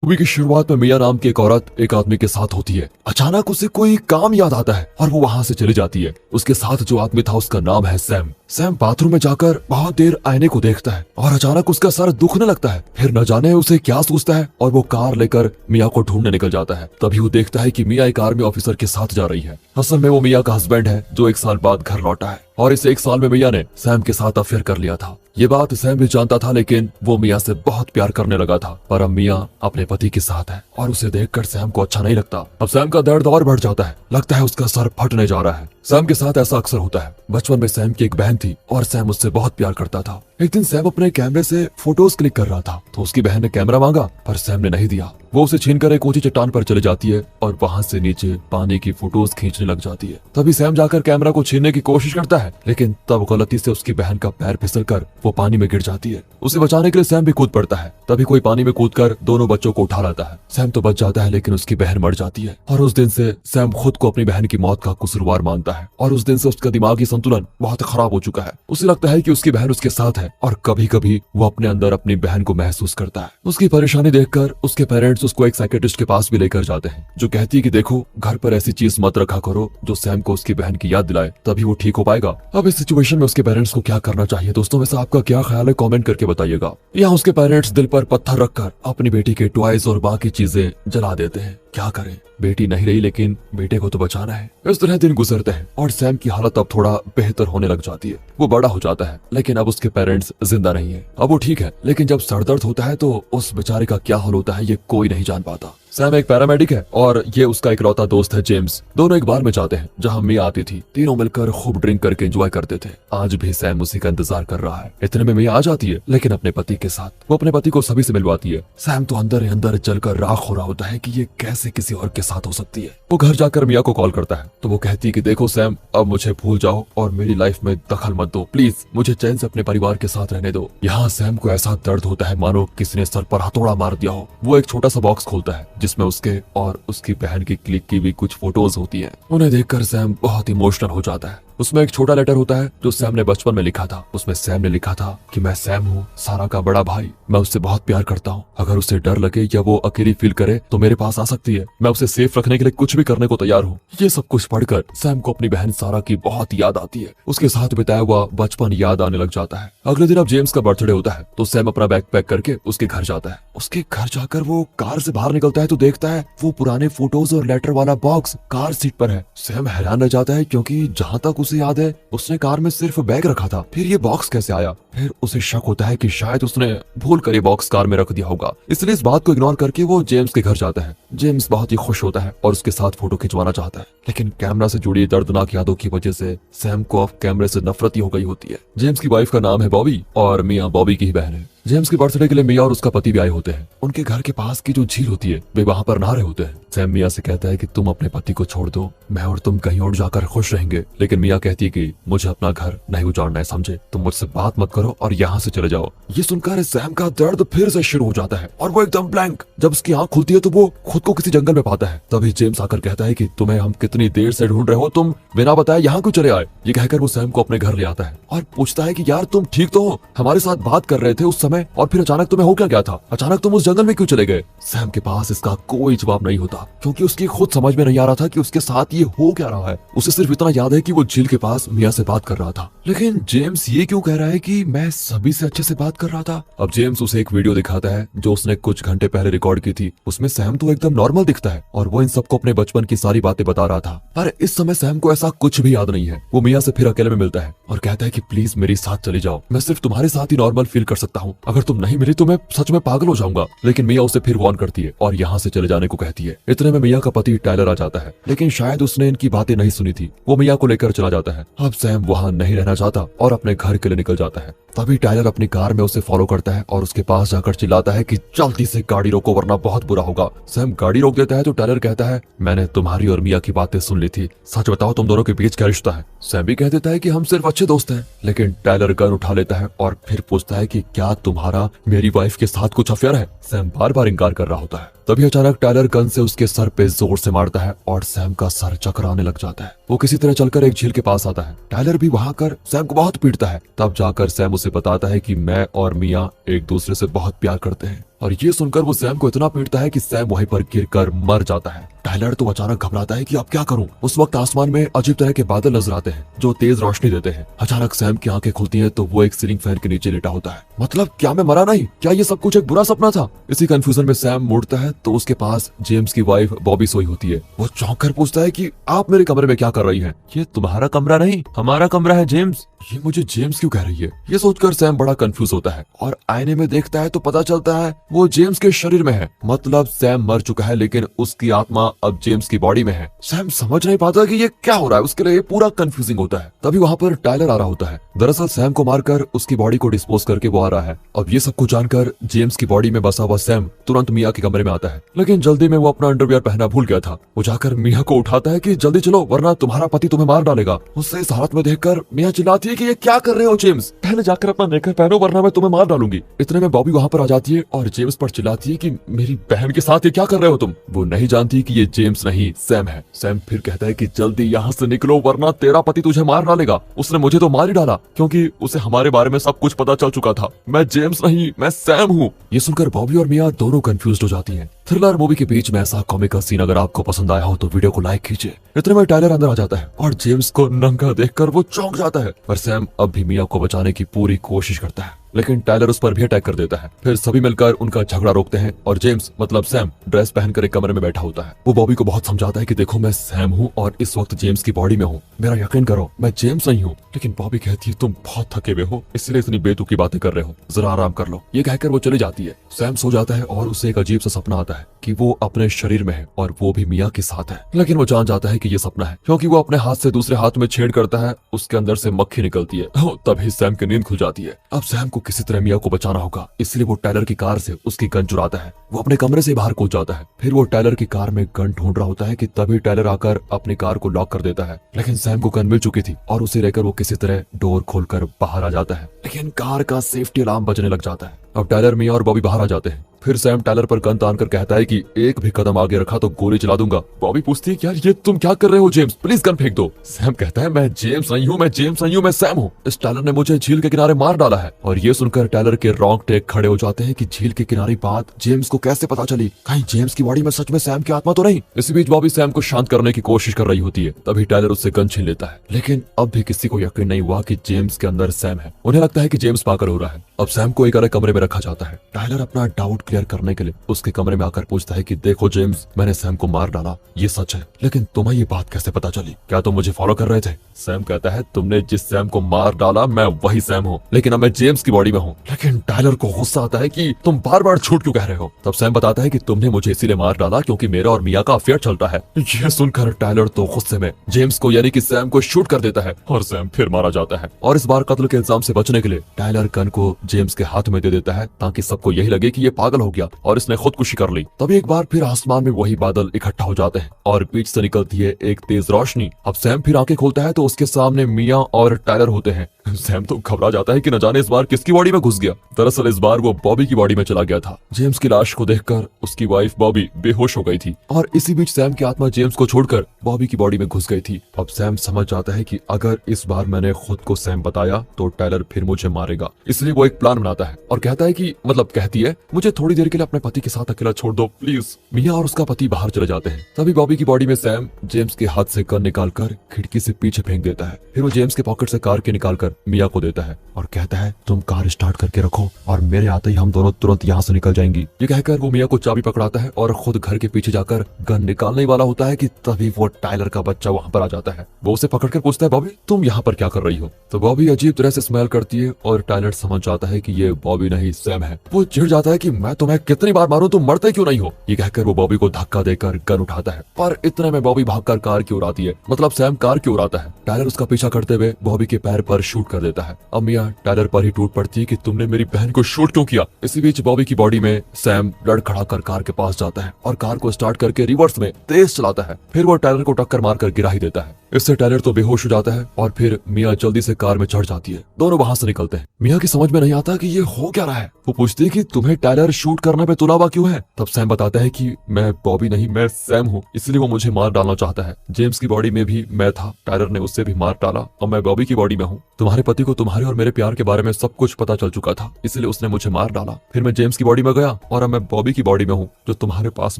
Movie की शुरुआत में मिया नाम की एक औरत एक आदमी के साथ होती है। अचानक उसे कोई काम याद आता है और वो वहाँ से चली जाती है। उसके साथ जो आदमी था उसका नाम है सैम। सैम बाथरूम में जाकर बहुत देर आईने को देखता है और अचानक उसका सर दुखने लगता है। फिर न जाने उसे क्या सोचता है और वो कार लेकर मिया को ढूंढने निकल जाता है। तभी वो देखता है कि मिया एक आर्मी ऑफिसर के साथ जा रही है। असल में वो मिया का हस्बैंड है जो 1 साल बाद घर लौटा है और इस 1 साल में मिया ने सैम के साथ अफेयर कर लिया था। ये बात सैम भी जानता था, लेकिन वो मिया से बहुत प्यार करने लगा था। पर अब मिया अपने पति के साथ है और उसे देखकर सैम को अच्छा नहीं लगता। अब सैम का दर्द और बढ़ जाता है। लगता है उसका सर फटने जा रहा है। सैम के साथ ऐसा अक्सर होता है। बचपन में सैम की एक बहन थी और सैम उससे बहुत प्यार करता था। एक दिन सैम अपने कैमरे से फोटोज क्लिक कर रहा था तो उसकी बहन ने कैमरा मांगा पर सैम ने नहीं दिया। वो उसे छीनकर एक ऊंची चट्टान पर चली जाती है और वहां से नीचे पानी की फोटोज खींचने लग जाती है। तभी सैम जाकर कैमरा को छीनने की कोशिश करता है, लेकिन तब गलती से उसकी बहन का पैर फिसलकर वो पानी में गिर जाती है। उसे बचाने के लिए सैम भी कूद पड़ता है। तभी कोई पानी में कूदकर दोनों बच्चों को उठा लाता है। सैम तो बच जाता है, लेकिन उसकी बहन मर जाती है और उस दिन से सैम खुद को अपनी बहन की मौत का कसूरवार मानता है और उस दिन से उसका दिमागी संतुलन बहुत खराब हो चुका है। उसे लगता है कि उसकी बहन उसके साथ है और कभी कभी वो अपने अंदर अपनी बहन को महसूस करता है। उसकी परेशानी देखकर उसके पेरेंट्स उसको एक साइकियाट्रिस्ट के पास भी लेकर जाते हैं, जो कहती है कि देखो, घर पर ऐसी चीज मत रखा करो जो सैम को उसकी बहन की याद दिलाए, तभी वो ठीक हो पाएगा। अब इस सिचुएशन में उसके पेरेंट्स को क्या करना चाहिए? दोस्तों, वैसे आपका क्या ख्याल है? कमेंट करके बताइएगा। यहाँ उसके पेरेंट्स दिल पर पत्थर रखकर अपनी बेटी के टॉयज और बाकी चीजें जला देते हैं। क्या करें, बेटी नहीं रही, लेकिन बेटे को तो बचाना है। इस तरह दिन गुजरते हैं और सैम की हालत अब थोड़ा बेहतर होने लग जाती है। वो बड़ा हो जाता है, लेकिन अब उसके पेरेंट्स जिंदा नहीं है। अब वो ठीक है, लेकिन जब सरदर्द होता है तो उस बेचारे का क्या हाल होता है ये कोई नहीं जान पाता। सैम एक पैरामेडिक है और ये उसका इकलौता दोस्त है जेम्स। दोनों एक बार में जाते हैं जहाँ मिया आती थी। तीनों मिलकर खूब ड्रिंक करके एंजॉय करते थे। आज भी सैम उसी का इंतजार कर रहा है। इतने में मिया आ जाती है, लेकिन अपने पति के साथ। वो अपने पति को सभी से मिलवाती है। सैम तो अंदर ही अंदर जलकर राख हो रहा होता है कि ये कैसे किसी और के साथ हो सकती है। वो घर जाकर मिया को कॉल करता है तो वो कहती है कि देखो सैम, अब मुझे भूल जाओ और मेरी लाइफ में दखल मत दो, प्लीज मुझे चैन से अपने परिवार के साथ रहने दो। यहाँ सैम को ऐसा दर्द होता है मानो किसी ने सर पर हथौड़ा मार दिया हो। वो एक छोटा सा बॉक्स खोलता है जिसमें उसके और उसकी बहन की क्लिक की भी कुछ फोटोज होती हैं। उन्हें देखकर सैम बहुत इमोशनल हो जाता है। उसमें एक छोटा लेटर होता है जो सैम ने बचपन में लिखा था। उसमें सैम ने लिखा था कि मैं सैम हूँ, सारा का बड़ा भाई। मैं उससे बहुत प्यार करता हूँ। अगर उसे डर लगे या वो अकेली फील करे तो मेरे पास आ सकती है। मैं उसे सेफ रखने के लिए कुछ भी करने को तैयार हूँ। ये सब कुछ पढ़कर सैम को अपनी बहन सारा की बहुत याद आती है। उसके साथ बिताया हुआ बचपन याद आने लग जाता है। अगले दिन अब जेम्स का बर्थडे होता है तो सैम अपना बैग पैक करके उसके घर जाता है। उसके घर जाकर वो कार से बाहर निकलता है तो देखता है वो पुराने फोटोज और लेटर वाला बॉक्स कार सीट पर है। सैम हैरान रह जाता है क्योंकि जहाँ तक उसे याद है उसने कार में सिर्फ बैग रखा था। फिर ये बॉक्स कैसे आया? फिर उसे शक होता है कि शायद उसने भूल कर ये बॉक्स कार में रख दिया होगा। इसलिए इस बात को इग्नोर करके वो जेम्स के घर जाता है। जेम्स बहुत ही खुश होता है और उसके साथ फोटो खिंचवाना चाहता है, लेकिन कैमरा से जुड़ी दर्दनाक यादों की वजह से सैम को अब कैमरे से नफरत ही हो गई होती है। जेम्स की वाइफ का नाम है बॉबी और मिया बॉबी की ही बहन है। जेम्स के बर्थडे के लिए मिया और उसका पति भी आए होते हैं। उनके घर के पास की जो झील होती है वे वहाँ पर नहा रहे होते हैं। सैम मिया से कहता है कि तुम अपने पति को छोड़ दो, मैं और तुम कहीं और जाकर खुश रहेंगे। लेकिन मिया कहती है कि मुझे अपना घर नहीं उजाड़ना है, समझे? तुम मुझसे बात मत करो और यहाँ से चले जाओ। ये सुनकर सैम का दर्द फिर से शुरू हो जाता है और वो एकदम ब्लैंक। जब उसकी आंख खुलती है तो वो खुद को किसी जंगल में पाता है। तभी जेम्स आकर कहता है कि तुम्हें हम कितनी देर से ढूंढ रहे हो, तुम बिना बताए यहाँ क्यों चले आए? ये कहकर वो सैम को अपने घर ले आता है और पूछता है कि यार तुम ठीक तो हो? हमारे साथ बात कर रहे थे उस समय और फिर अचानक तुम्हें हो क्या गया था? अचानक तुम उस जंगल में क्यों चले गए? सैम के पास इसका कोई जवाब नहीं होता क्योंकि उसकी खुद समझ में नहीं आ रहा था कि उसके साथ ये हो क्या रहा है। उसे सिर्फ इतना याद है कि वो झील के पास मिया से बात कर रहा था। लेकिन जेम्स ये क्यों कह रहा है कि मैं सभी से अच्छे से बात कर रहा था? अब जेम्स उसे एक वीडियो दिखाता है जो उसने कुछ घंटे पहले रिकॉर्ड की थी। उसमें सैम तो एकदम नॉर्मल दिखता है और वो इन सबको अपने बचपन की सारी बातें बता रहा था। पर इस समय सैम को ऐसा कुछ भी याद नहीं है। वो मिया से फिर अकेले में मिलता है और कहता है कि प्लीज मेरे साथ चली जाओ, मैं सिर्फ तुम्हारे साथ ही नॉर्मल फील कर सकता हूँ। अगर तुम नहीं मिली तो मैं सच में पागल हो जाऊंगा। लेकिन मिया उसे फिर वार्न करती है और यहाँ से चले जाने को कहती है। इतने में मिया का पति टायलर आ जाता है, लेकिन शायद उसने इनकी बातें नहीं सुनी थी। वो मिया को लेकर चला जाता है। अब सैम वहाँ नहीं रहना चाहता और अपने घर के लिए निकल जाता है। तभी टायलर अपनी कार में उसे फॉलो करता है और उसके पास जाकर चिल्लाता है कि जल्दी से गाड़ी रोको वरना बहुत बुरा होगा। सैम गाड़ी रोक देता है तो टायलर कहता है मैंने तुम्हारी और मिया की बातें सुन ली थी, सच बताओ तुम दोनों के बीच क्या रिश्ता है? सैम भी कह देता है कि हम सिर्फ अच्छे दोस्त हैं। लेकिन टायलर गन उठा लेता है और फिर पूछता है कि क्या तुम्हारा मेरी वाइफ के साथ कुछ अफेयर है? सैम बार बार इनकार कर रहा होता है। तभी अचानक टायलर गन से उसके सर पे जोर से मारता है और सैम का सर चकराने लग जाता है। वो किसी तरह चलकर एक झील के पास आता है। टायलर भी वहां कर सैम को बहुत पीटता है। तब जाकर सैम उसे बताता है कि मैं और मिया एक दूसरे से बहुत प्यार करते हैं और ये सुनकर वो सैम को इतना पीटता है कि सैम वहीं पर गिरकर मर जाता है। टाइलर तो अचानक घबराता है कि अब क्या करूं। उस वक्त आसमान में अजीब तरह के बादल नजर आते हैं जो तेज रोशनी देते हैं। अचानक सैम की आंखें खुलती हैं तो वो एक सीलिंग फैन के नीचे लेटा होता है। मतलब क्या मैं मरा नहीं? क्या ये सब कुछ एक बुरा सपना था? इसी कंफ्यूजन में सैम मुड़ता है तो उसके पास जेम्स की वाइफ बॉबी सोई होती है। वो चौंक कर पूछता है कि आप मेरे कमरे में क्या कर रही हैं? ये तुम्हारा कमरा नहीं, हमारा कमरा है जेम्स। ये मुझे जेम्स क्यों कह रही है? ये सोचकर सैम बड़ा कंफ्यूज होता है और आईने में देखता है तो पता चलता है वो जेम्स के शरीर में है। मतलब सैम मर चुका है लेकिन उसकी आत्मा अब जेम्स की बॉडी में है। सैम समझ नहीं पाता कि ये क्या हो रहा है। उसके लिए ये पूरा कंफ्यूजिंग होता है। तभी वहाँ पर टाइलर आ रहा होता है। दरअसल सैम को मारकर उसकी बॉडी को डिस्पोज करके वो आ रहा है। अब ये सब कुछ जानकर जेम्स की बॉडी में बसा हुआ सैम तुरंत मिया के कमरे में आता है, लेकिन जल्दी में वो अपना अंडरवियर पहना भूल गया था। वो जाकर मिया को उठाता है कि जल्दी चलो वरना तुम्हारा पति तुम्हें मार डालेगा। उससे इस हालत में देखकर मिया चिल्लाती है कि ये क्या कर रहे हो जेम्स, पहले जाकर अपना नेकर पहनो वरना मैं तुम्हें मार डालूंगी। इतने में बॉबी वहाँ पर आ जाती है और जेम्स पर चिल्लाती है कि मेरी बहन के साथ ये क्या कर रहे हो तुम। वो नहीं जानती कि ये जेम्स नहीं सैम है। सैम फिर कहता है कि जल्दी यहाँ से निकलो वरना तेरा पति तुझे मार डालेगा। उसने मुझे तो मार ही डाला क्योंकि उसे हमारे बारे में सब कुछ पता चल चुका था। मैं जेम्स नहीं, मैं सैम हूँ। ये सुनकर बॉबी और मिया दोनों कंफ्यूज हो जाती हैं। थ्रिलर मूवी के बीच में ऐसा कॉमिकल सीन अगर आपको पसंद आया हो तो वीडियो को लाइक कीजिए। इतने में टाइलर अंदर आ जाता है और जेम्स को नंगा देखकर वो चौंक जाता है। पर सैम अब भी मिया को बचाने की पूरी कोशिश करता है लेकिन टाइलर उस पर भी अटैक कर देता है। फिर सभी मिलकर उनका झगड़ा रोकते हैं और जेम्स मतलब सैम ड्रेस पहनकर एक कमरे में बैठा होता है। वो बॉबी को बहुत समझाता है कि देखो मैं सैम हूँ और इस वक्त जेम्स की बॉडी में हूँ, मेरा यकीन करो मैं जेम्स नहीं हूँ। लेकिन बॉबी कहती है तुम बहुत थके हुए हो इसलिए इतनी बेतुकी बातें कर रहे हो, जरा आराम कर लो। ये कहकर वो चली जाती है। सैम सो जाता है और उसे एक अजीब सा सपना आता है कि वो अपने शरीर में है और वो भी मिया के साथ है। लेकिन वो जान जाता है कि ये सपना है क्योंकि वो अपने हाथ से दूसरे हाथ में छेड़ करता है, उसके अंदर से मक्खी निकलती है। तभी सैम की नींद खुल जाती है। अब सैम को किसी तरह मिया को बचाना होगा इसलिए वो टाइलर की कार से उसकी गन चुराता है। वो अपने कमरे से बाहर कूद जाता है। फिर वो टाइलर की कार में गन ढूंढ रहा होता है कि तभी टाइलर आकर अपनी कार को लॉक कर देता है। लेकिन सैम को गन मिल चुकी थी और उसे लेकर वो किसी तरह डोर खोलकर बाहर आ जाता है। लेकिन कार का सेफ्टी अलार्म बजने लग जाता है। अब टाइलर, मिया और बॉबी बाहर आ जाते हैं। फिर सैम टाइलर पर गन तान कर कहता है कि एक भी कदम आगे रखा तो गोली चला दूंगा। बॉबी पूछती है यार ये तुम क्या कर रहे हो जेम्स, प्लीज गन फेंक दो। सैम कहता है मैं जेम्स नहीं हूँ, मैं जेम्स नहीं हूँ, मैं सैम हूँ। इस टाइलर ने मुझे झील के किनारे मार डाला है। और ये सुनकर टाइलर के रोंगटे खड़े हो जाते हैं कि झील के किनारे बात जेम्स को कैसे पता चली, कहीं जेम्स की बॉडी में सच में सैम की आत्मा तो नहीं। इसी बीच बॉबी सैम को शांत करने की कोशिश कर रही होती है। तभी टाइलर उससे गन छीन लेता है। लेकिन अब भी किसी को यकीन नहीं हुआ कि जेम्स के अंदर सैम है। उन्हें लगता है कि जेम्स पागल हो रहा है। अब सैम को एक अलग कमरे में रखा जाता है। टाइलर अपना डाउट क्लियर करने के लिए उसके कमरे में आकर पूछता है कि देखो जेम्स, मैंने सैम को मार डाला, ये सच है, लेकिन तुम्हें ये बात कैसे पता चली? क्या तुम मुझे फॉलो कर रहे थे? सैम कहता है तुमने जिस सैम को मार डाला मैं वही सैम हूँ, लेकिन अब मैं जेम्स की बॉडी में हूँ। लेकिन टाइलर को गुस्सा आता है कि तुम बार बार झूठ क्यों कह रहे हो? तब सैम बताता है कि तुमने मुझे इसीलिए मार डाला क्योंकि मेरा और मिया का अफेयर चलता है। ये सुनकर टाइलर तो गुस्से में जेम्स को यानी कि सैम को शूट कर देता है और सैम फिर मारा जाता है। और इस बार कत्ल के इल्जाम से बचने के लिए टाइलर गन को जेम्स के हाथ में दे देता है ताकि सबको यही लगे कि ये पागल हो गया और इसने खुदकुशी कर ली। तभी एक बार फिर आसमान में वही बादल इकट्ठा हो जाते हैं और बीच से निकलती है एक तेज रोशनी। अब सैम फिर आंखें खोलता है तो उसके सामने मिया और टाइलर होते हैं। सैम तो घबरा जाता है कि न जाने इस बार किसकी बॉडी में घुस गया। दरअसल इस बार वो बॉबी की बॉडी में चला गया था। जेम्स की लाश को देखकर उसकी वाइफ बॉबी बेहोश हो गई थी और इसी बीच सैम की आत्मा जेम्स को छोड़कर बॉबी की बॉडी में घुस गई थी। अब सैम समझ जाता है कि अगर इस बार मैंने खुद को सैम बताया तो टाइलर फिर मुझे मारेगा। इसलिए वो एक प्लान बनाता है और कहता है कि कहती है मुझे थोड़ी देर के लिए अपने पति के साथ अकेला छोड़ दो प्लीज। मिया और उसका पति बाहर चले जाते हैं। तभी बॉबी की बॉडी में सैम जेम्स के हाथ से गन निकालकर खिड़की से पीछे फेंक देता है। फिर वो जेम्स के पॉकेट से कार के निकालकर मिया को देता है और कहता है तुम कार स्टार्ट करके रखो और मेरे आते ही हम दोनों तुरंत यहाँ से निकल जाएंगी। ये कहकर वो मिया को चाबी पकड़ाता है और खुद घर के पीछे जाकर गन निकालने वाला होता है कि तभी वो टाइलर का बच्चा वहाँ पर आ जाता है। वो उसे पकड़कर पूछता है बॉबी तुम यहाँ पर क्या कर रही हो? तो बॉबी अजीब तरह से स्मेल करती है और टाइलर समझ जाता है कि ये बॉबी नहीं सैम है। वो चिढ़ जाता है कि मैं तुम्हें कितनी बार मारूं, तुम मरते क्यों नहीं हो? ये कहकर वो बॉबी को धक्का देकर गन उठाता है। पर इतने में बॉबी भागकर कार की ओर आती है, मतलब सैम कार की ओर आता है। टाइलर उसका पीछा करते हुए बॉबी के पैर पर शूट कर देता है। अब मिया टाइलर पर ही टूट पड़ती है कि तुमने मेरी बहन को शूट क्यों किया। इसी बीच बॉबी की बॉडी में सैम ब्लड खड़ा कर कार के पास जाता है है और कार को स्टार्ट करके रिवर्स में तेज चलाता है। फिर वो टायलर को टक्कर मारकर गिरा ही देता है। इससे टायलर तो बेहोश हो जाता है और फिर मिया जल्दी से कार में चढ़ जाती है। दोनों वहां से निकलते हैं। मिया की समझ में नहीं आता कि ये हो क्या रहा है। वो पूछती है कि तुम्हें टायलर शूट करने पे तुला हुआ क्यों है। तब सैम बताता है कि मैं बॉबी नहीं, मैं सैम हूँ, इसलिए वो मुझे मार डालना चाहता है। जेम्स की बॉडी में भी मैं था, टायलर ने उससे भी मार डाला और मैं बॉबी की बॉडी में हूँ। तुम्हारे पति को तुम्हारे और मेरे प्यार के बारे में सब कुछ पता चल चुका था, इसलिए उसने मुझे मार डाला। फिर मैं जेम्स की बॉडी में गया और अब मैं बॉबी की बॉडी में हूँ जो तुम्हारे पास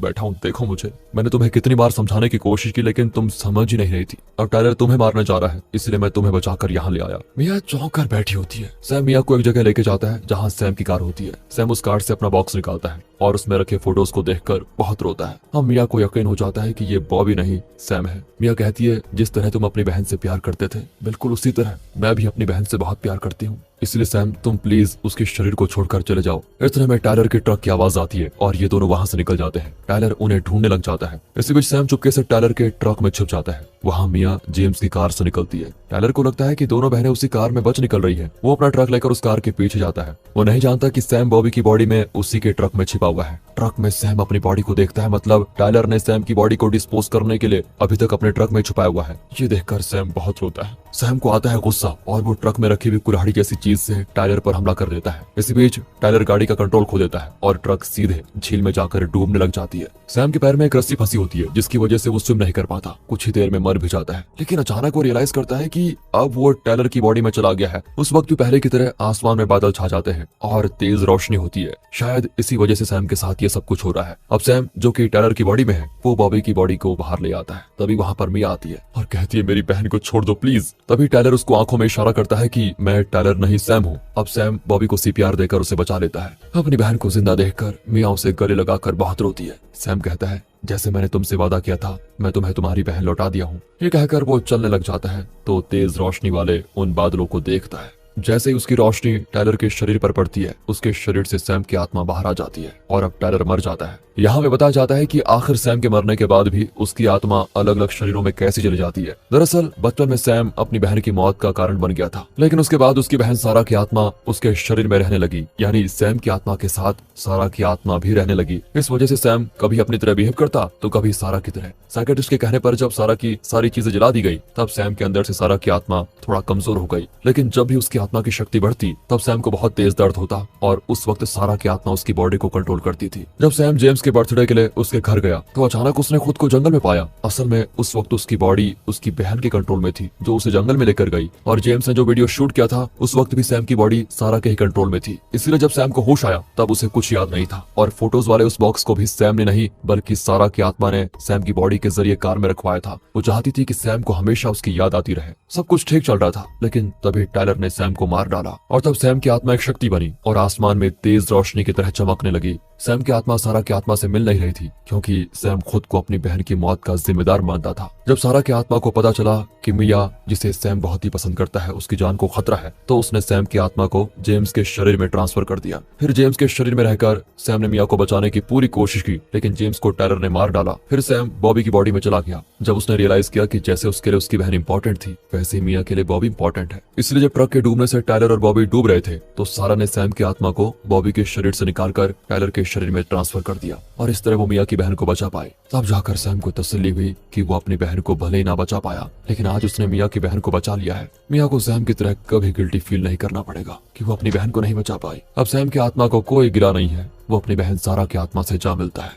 बैठा हूँ। देखो मुझे, मैंने तुम्हें कितनी बार समझाने की कोशिश की लेकिन तुम समझ ही नहीं रही थी। अब टायलर तुम्हें मारने जा रहा है, इसलिए मैं तुम्हें बचाकर यहाँ ले आया। मिया चौंक कर बैठी होती है। सैम मिया को एक जगह लेके जाता है जहाँ सैम की कार होती है। सैम उस कार से अपना बॉक्स निकालता है और उसमें रखे फोटोज को देखकर बहुत रोता है। अब मिया को यकीन हो जाता है कि ये बॉबी नहीं सैम है। मिया कहती है, जिस तरह तुम अपनी बहन से प्यार करते थे बिल्कुल उसी तरह मैं भी अपनी बहन से बहुत प्यार करती हूँ, इसलिए सैम तुम प्लीज उसके शरीर को छोड़कर चले जाओ। इतने में टायलर के ट्रक की आवाज आती है और ये दोनों वहां से निकल जाते हैं। टायलर उन्हें ढूंढने लग जाता है। इसी बीच सैम चुपके से टायलर के ट्रक में छुप जाता है। वहां मिया जेम्स की कार से निकलती है। टायलर को लगता है कि दोनों बहनें उसी कार में बच निकल रही है। वो अपना ट्रक लेकर उस कार के पीछे जाता है। वो नहीं जानता कि सैम बॉबी की बॉडी में उसी के ट्रक में छिपा हुआ है। ट्रक में सैम अपनी बॉडी को देखता है, मतलब टायलर ने सैम की बॉडी को डिस्पोज करने के लिए अभी तक अपने ट्रक में छुपाया हुआ है। ये देखकर सैम बहुत रोता है। सैम को आता है गुस्सा और वो ट्रक में रखी हुई कुल्हाड़ी जैसी चीज से टायलर पर हमला कर देता है। इसी बीच टायलर गाड़ी का कंट्रोल खो देता है और ट्रक सीधे झील में जाकर डूबने लग जाती है। सैम के पैर में एक रस्सी फंसी होती है जिसकी वजह से वो स्विम नहीं कर पाता। कुछ ही देर में मर भी जाता है, लेकिन अचानक वो रियलाइज करता है कि अब वो टायलर की बॉडी में चला गया है। उस वक्त भी पहले की तरह आसमान में बादल छा जाते हैं और तेज रोशनी होती है। शायद इसी वजह से सैम के साथ ये सब कुछ हो रहा है। अब सैम जो कि टायलर की बॉडी में है वो बॉबी की बॉडी को बाहर ले आता है। तभी वहां पर मिया आती है और कहती है, मेरी बहन को छोड़ दो प्लीज। तभी टायलर उसको आंखों में इशारा करता है कि मैं टायलर नहीं सैम हूँ। अब सैम बॉबी को सीपीआर देकर उसे बचा लेता है। अपनी बहन को जिंदा देखकर मिया उसे गले लगाकर बहुत रोती है। सैम कहता है, जैसे मैंने तुमसे वादा किया था मैं तुम्हें तुम्हारी बहन लौटा दिया हूँ। ये कहकर वो चलने लग जाता है तो तेज रोशनी वाले उन बादलों को देखता है। जैसे ही उसकी रोशनी टायलर के शरीर पर पड़ती है उसके शरीर से सैम की आत्मा बाहर आ जाती है और अब टायलर मर जाता है। यहाँ पे बताया जाता है कि आखिर सैम के मरने के बाद भी उसकी आत्मा अलग अलग शरीरों में कैसे चली जाती है। दरअसल बचपन में सैम अपनी बहन की मौत का कारण बन गया था, लेकिन उसके बाद उसकी बहन सारा की आत्मा उसके शरीर में रहने लगी, यानी सैम की आत्मा के साथ सारा की आत्मा भी रहने लगी। इस वजह से सैम कभी अपनी तरह बिहेव करता तो कभी सारा की तरह। साइकियाट्रिस्ट के कहने पर जब सारा की सारी चीजें जला दी गई तब सैम के अंदर से सारा की आत्मा थोड़ा कमजोर हो गई, लेकिन जब भी उसकी आत्मा की शक्ति बढ़ती तब सैम को बहुत तेज दर्द होता और उस वक्त सारा की आत्मा उसकी बॉडी को कंट्रोल करती थी। जब सैम जेम्स के बर्थडे के लिए उसके घर गया तो अचानक उसने खुद को जंगल में पाया। असल में उस वक्त उसकी बॉडी उसकी बहन के कंट्रोल में थी जो उसे जंगल में लेकर गई, और जेम्स ने जो वीडियो शूट किया था उस वक्त भी सैम की बॉडी सारा के ही कंट्रोल में थी। इसलिए जब सैम को होश आया तब उसे कुछ याद नहीं था और फोटोज वाले उस बॉक्स को भी सैम ने नहीं बल्कि सारा की आत्मा ने सैम की बॉडी के जरिए कार में रखवाया था। वो चाहती थी कि सैम को हमेशा उसकी याद आती रहे। सब कुछ ठीक चल रहा था, लेकिन तभी टायलर ने सैम को मार डाला और तब सैम की आत्मा एक शक्ति बनी और आसमान में तेज रोशनी की तरह चमकने लगी। सैम की आत्मा सारा की आत्मा से मिल नहीं रही थी क्योंकि सैम खुद को अपनी बहन की मौत का जिम्मेदार मानता था। जब सारा की आत्मा को पता चला कि मिया जिसे सैम बहुत ही पसंद करता है उसकी जान को खतरा है तो उसने सैम की आत्मा को जेम्स के शरीर में ट्रांसफर कर दिया। फिर जेम्स के शरीर में रहकर सैम ने मिया को बचाने की पूरी कोशिश की, लेकिन जेम्स को टायलर ने मार डाला। फिर सैम बॉबी की बॉडी में चला गया। जब उसने रियलाइज किया कि जैसे उसके लिए उसकी बहन इंपॉर्टेंट थी वैसे ही मिया के लिए बॉबी इंपॉर्टेंट है, इसलिए जब ट्रक के डूबने से टायलर और बॉबी डूब रहे थे तो सारा ने सैम की आत्मा को बॉबी के शरीर से निकालकर टायलर के शरीर में ट्रांसफर कर दिया और इस तरह वो मिया की बहन को बचा पाए। तब जाकर सैम को तसल्ली हुई कि वो अपनी बहन को भले ही ना बचा पाया, लेकिन आज उसने मिया की बहन को बचा लिया है। मिया को सैम की तरह कभी गिल्टी फील नहीं करना पड़ेगा कि वो अपनी बहन को नहीं बचा पाई। अब सैम की आत्मा को कोई गिला नहीं है, वो अपनी बहन सारा की आत्मा से जा मिलता है।